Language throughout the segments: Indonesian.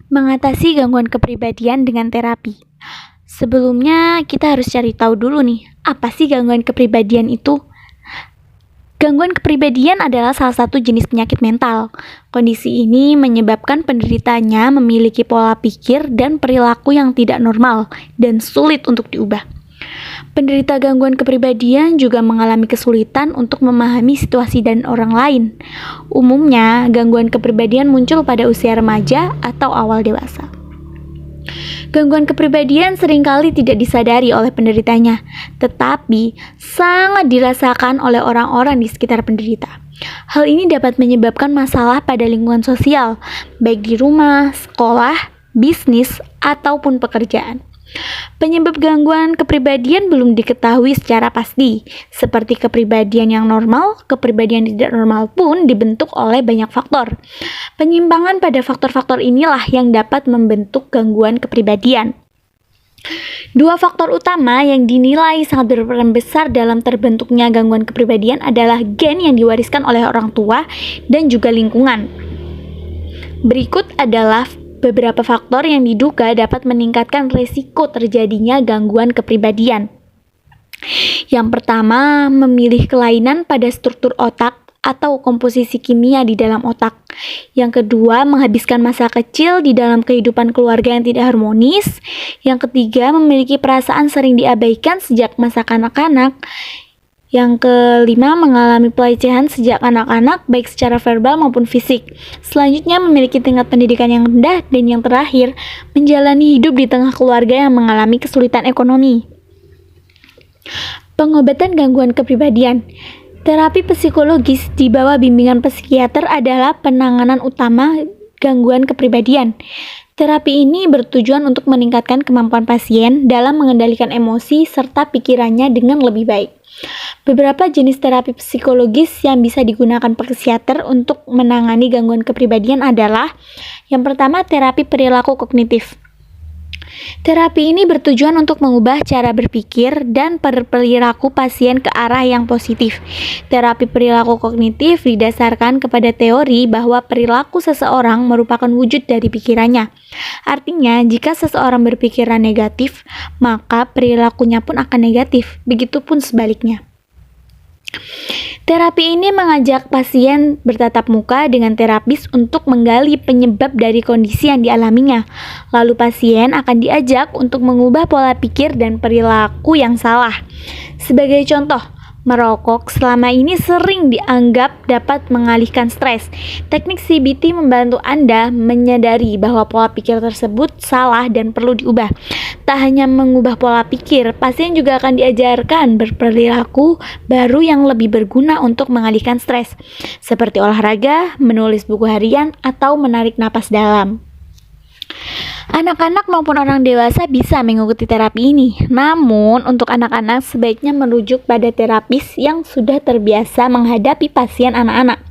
Mengatasi gangguan kepribadian dengan terapi. Sebelumnya, kita harus cari tahu dulu nih, apa sih gangguan kepribadian itu? Gangguan kepribadian adalah salah satu jenis penyakit mental. Kondisi ini menyebabkan penderitanya memiliki pola pikir dan perilaku yang tidak normal dan sulit untuk diubah. Penderita gangguan kepribadian juga mengalami kesulitan untuk memahami situasi dan orang lain. Umumnya, gangguan kepribadian muncul pada usia remaja atau awal dewasa. Gangguan kepribadian seringkali tidak disadari oleh penderitanya, tetapi sangat dirasakan oleh orang-orang di sekitar penderita. Hal ini dapat menyebabkan masalah pada lingkungan sosial, baik di rumah, sekolah, bisnis, ataupun pekerjaan. Penyebab gangguan kepribadian belum diketahui secara pasti, seperti kepribadian yang normal, kepribadian tidak normal pun dibentuk oleh banyak faktor. Penyimpangan pada faktor-faktor inilah yang dapat membentuk gangguan kepribadian. Dua faktor utama yang dinilai sangat berperan besar dalam terbentuknya gangguan kepribadian adalah gen yang diwariskan oleh orang tua dan juga lingkungan. Berikut adalah beberapa faktor yang diduga dapat meningkatkan risiko terjadinya gangguan kepribadian. Yang pertama, memilih kelainan pada struktur otak atau komposisi kimia di dalam otak. Yang kedua, menghabiskan masa kecil di dalam kehidupan keluarga yang tidak harmonis. Yang ketiga, memiliki perasaan sering diabaikan sejak masa kanak-kanak. Yang kelima, mengalami pelecehan sejak anak-anak, baik secara verbal maupun fisik. Selanjutnya, memiliki tingkat pendidikan yang rendah. Dan yang terakhir, menjalani hidup di tengah keluarga yang mengalami kesulitan ekonomi. Pengobatan gangguan kepribadian. Terapi psikologis di bawah bimbingan psikiater adalah penanganan utama gangguan kepribadian. Terapi ini bertujuan untuk meningkatkan kemampuan pasien dalam mengendalikan emosi serta pikirannya dengan lebih baik. Beberapa jenis terapi psikologis yang bisa digunakan psikiater untuk menangani gangguan kepribadian adalah: yang pertama, terapi perilaku kognitif. Terapi ini bertujuan untuk mengubah cara berpikir dan perilaku pasien ke arah yang positif. Terapi perilaku kognitif didasarkan kepada teori bahwa perilaku seseorang merupakan wujud dari pikirannya. Artinya, jika seseorang berpikiran negatif, maka perilakunya pun akan negatif. Begitupun sebaliknya. Terapi ini mengajak pasien bertatap muka dengan terapis untuk menggali penyebab dari kondisi yang dialaminya. Lalu pasien akan diajak untuk mengubah pola pikir dan perilaku yang salah. Sebagai contoh, merokok selama ini sering dianggap dapat mengalihkan stres. Teknik CBT membantu Anda menyadari bahwa pola pikir tersebut salah dan perlu diubah. Tak hanya mengubah pola pikir, pasien juga akan diajarkan berperilaku baru yang lebih berguna untuk mengalihkan stres, seperti olahraga, menulis buku harian, atau menarik napas dalam. Anak-anak maupun orang dewasa bisa mengikuti terapi ini. Namun, untuk anak-anak sebaiknya merujuk pada terapis yang sudah terbiasa menghadapi pasien anak-anak.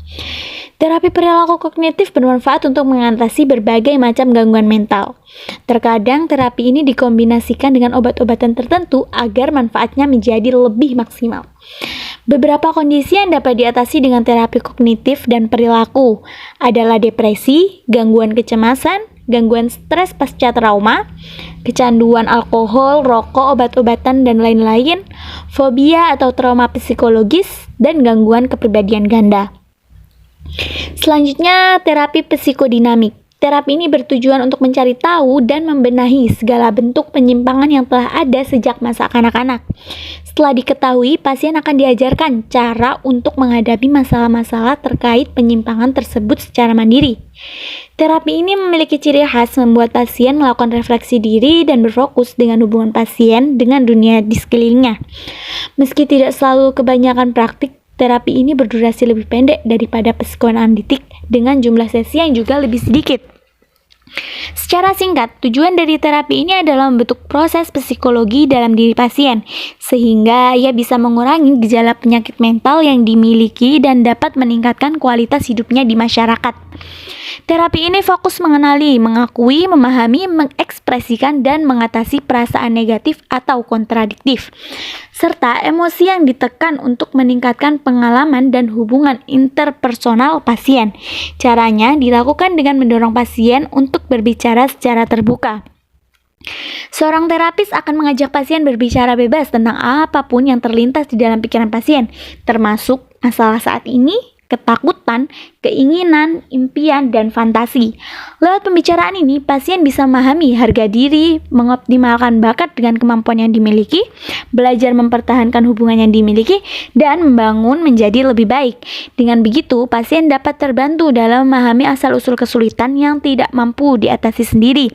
Terapi perilaku kognitif bermanfaat untuk mengatasi berbagai macam gangguan mental. Terkadang terapi ini dikombinasikan dengan obat-obatan tertentu agar manfaatnya menjadi lebih maksimal. Beberapa kondisi yang dapat diatasi dengan terapi kognitif dan perilaku adalah depresi, gangguan kecemasan, gangguan stres pasca trauma, kecanduan alkohol, rokok, obat-obatan, dan lain-lain, fobia atau trauma psikologis, dan gangguan kepribadian ganda. Selanjutnya, terapi psikodinamik. Terapi ini bertujuan untuk mencari tahu dan membenahi segala bentuk penyimpangan yang telah ada sejak masa kanak-kanak. Setelah diketahui, pasien akan diajarkan cara untuk menghadapi masalah-masalah terkait penyimpangan tersebut secara mandiri. Terapi ini memiliki ciri khas membuat pasien melakukan refleksi diri dan berfokus dengan hubungan pasien dengan dunia di sekelilingnya. Meski tidak selalu kebanyakan praktik, terapi ini berdurasi lebih pendek daripada psikoanalitik dengan jumlah sesi yang juga lebih sedikit. Secara singkat, tujuan dari terapi ini adalah membentuk proses psikologi dalam diri pasien, sehingga ia bisa mengurangi gejala penyakit mental yang dimiliki dan dapat meningkatkan kualitas hidupnya di masyarakat. Terapi ini fokus mengenali, mengakui, memahami, mengekspresikan, dan mengatasi perasaan negatif atau kontradiktif, serta emosi yang ditekan untuk meningkatkan pengalaman dan hubungan interpersonal pasien. Caranya dilakukan dengan mendorong pasien untuk berbicara berbicara secara terbuka. Seorang terapis akan mengajak pasien berbicara bebas tentang apapun yang terlintas di dalam pikiran pasien, termasuk masalah saat ini, ketakutan, keinginan, impian, dan fantasi. Lewat pembicaraan ini, pasien bisa memahami harga diri, mengoptimalkan bakat dengan kemampuan yang dimiliki, belajar mempertahankan hubungan yang dimiliki, dan membangun menjadi lebih baik. Dengan begitu, pasien dapat terbantu dalam memahami asal-usul kesulitan yang tidak mampu diatasi sendiri.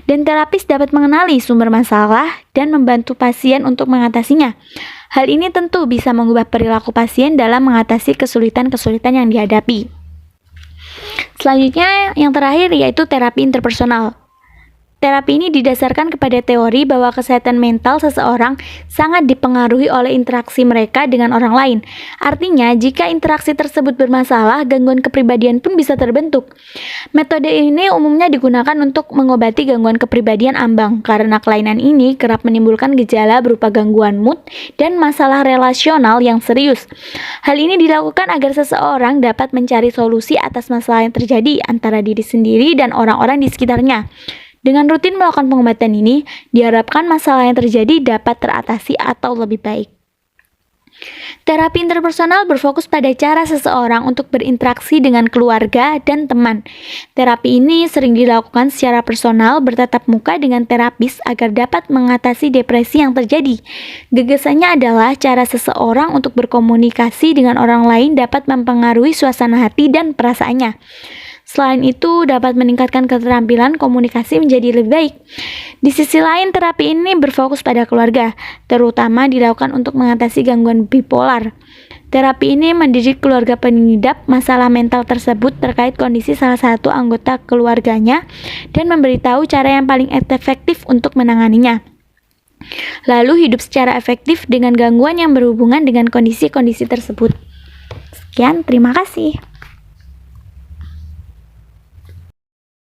Dan terapis dapat mengenali sumber masalah dan membantu pasien untuk mengatasinya. Hal ini tentu bisa mengubah perilaku pasien dalam mengatasi kesulitan-kesulitan yang dihadapi. Selanjutnya, yang terakhir yaitu terapi interpersonal. Terapi ini didasarkan kepada teori bahwa kesehatan mental seseorang sangat dipengaruhi oleh interaksi mereka dengan orang lain. Artinya, jika interaksi tersebut bermasalah, gangguan kepribadian pun bisa terbentuk. Metode ini umumnya digunakan untuk mengobati gangguan kepribadian ambang, karena kelainan ini kerap menimbulkan gejala berupa gangguan mood dan masalah relasional yang serius. Hal ini dilakukan agar seseorang dapat mencari solusi atas masalah yang terjadi antara diri sendiri dan orang-orang di sekitarnya. Dengan rutin melakukan pengobatan ini, diharapkan masalah yang terjadi dapat teratasi atau lebih baik. Terapi interpersonal berfokus pada cara seseorang untuk berinteraksi dengan keluarga dan teman. Terapi ini sering dilakukan secara personal bertatap muka dengan terapis agar dapat mengatasi depresi yang terjadi. Gagasannya adalah cara seseorang untuk berkomunikasi dengan orang lain dapat mempengaruhi suasana hati dan perasaannya. Selain itu, dapat meningkatkan keterampilan komunikasi menjadi lebih baik. Di sisi lain, terapi ini berfokus pada keluarga, terutama dilakukan untuk mengatasi gangguan bipolar. Terapi ini mendidik keluarga pengidap masalah mental tersebut terkait kondisi salah satu anggota keluarganya dan memberitahu cara yang paling efektif untuk menanganinya. Lalu hidup secara efektif dengan gangguan yang berhubungan dengan kondisi-kondisi tersebut. Sekian, terima kasih.